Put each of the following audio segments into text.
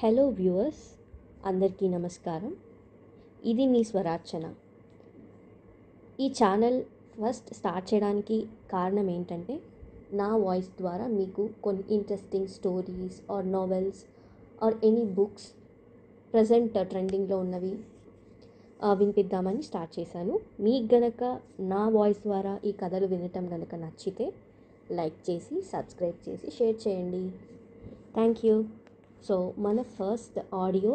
Hello viewers, అందరికీ నమస్కారం. ఇది మీ స్వరార్చన. ఈ ఛానల్ ఫస్ట్ స్టార్ట్ చేయడానికి కారణం ఏంటంటే, నా వాయిస్ ద్వారా మీకు కొన్ని interesting stories or novels or any books present ట్రెండింగ్లో ఉన్నవి వినిపిద్దామని స్టార్ట్ చేశాను. మీకు గనక నా వాయిస్ ద్వారా ఈ కథలు వినటం గనక నచ్చితే లైక్ చేసి, సబ్స్క్రైబ్ చేసి, షేర్ చేయండి. Thank you. సో మన first audio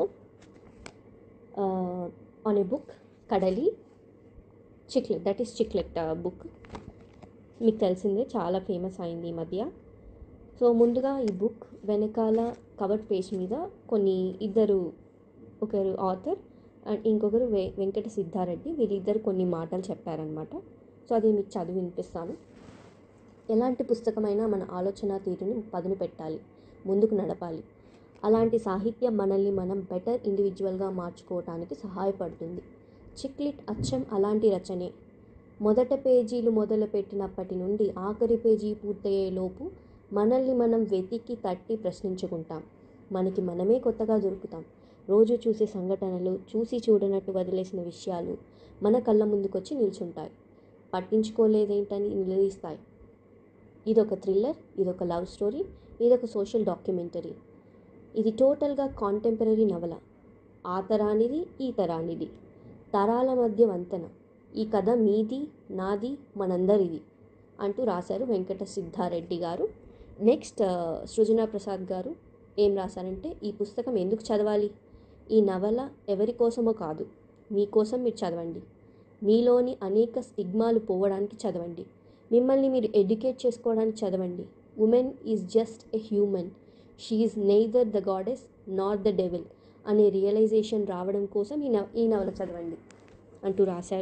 on a book కడలి చిక్లెట్, దట్ ఈస్ చిక్లెట్ బుక్. మీకు తెలిసిందే, చాలా ఫేమస్ అయింది ఈ మధ్య. సో ముందుగా ఈ బుక్ వెనకాల కవర్ పేజ్ మీద ఒకరు ఆథర్ అండ్ ఇంకొకరు వెంకట సిద్ధారెడ్డి, వీళ్ళిద్దరు కొన్ని మాటలు చెప్పారనమాట. సో అది మీకు చదివి వినిపిస్తాను. ఎలాంటి పుస్తకమైనా మన ఆలోచన తీరుని పదును పెట్టాలి, ముందుకు నడపాలి. అలాంటి సాహిత్యం మనల్ని మనం బెటర్ ఇండివిజువల్గా మార్చుకోవటానికి సహాయపడుతుంది. చిక్లెట్ అచ్చం అలాంటి రచనే. మొదట పేజీలు మొదలుపెట్టినప్పటి నుండి ఆఖరి పేజీ పూర్తయ్యేలోపు మనల్ని మనం వెతికి తట్టి ప్రశ్నించుకుంటాం. మనకి మనమే కొత్తగా దొరుకుతాం. రోజు చూసే సంఘటనలు, చూసి చూడనట్టు వదిలేసిన విషయాలు మన కళ్ళ ముందుకొచ్చి నిల్చుంటాయి. పట్టించుకోలేదేంటని నిలదీస్తాయి. ఇదొక థ్రిల్లర్, ఇదొక లవ్ స్టోరీ, ఇదొక సోషల్ డాక్యుమెంటరీ. ఇది టోటల్గా కాంటెంపరీ నవల. ఆ తరానిది, ఈ తరానిది, తరాల మధ్య వంతెన. ఈ కథ మీది, నాది, మనందరిది అంటూ రాశారు వెంకట సిద్ధారెడ్డి గారు. నెక్స్ట్ సృజనా ప్రసాద్ గారు ఏం రాశారంటే, ఈ పుస్తకం ఎందుకు చదవాలి? ఈ నవల ఎవరి కోసమో కాదు, మీకోసం మీరు చదవండి. మీలోని అనేక స్టిగ్మాలు పోవడానికి చదవండి. మిమ్మల్ని మీరు ఎడ్యుకేట్ చేసుకోవడానికి చదవండి. Women is just a human, she is neither the goddess nor the devil అనే రియలైజేషన్ రావడం కోసం ఈ నవల చదవండి అంటూ రాశారు.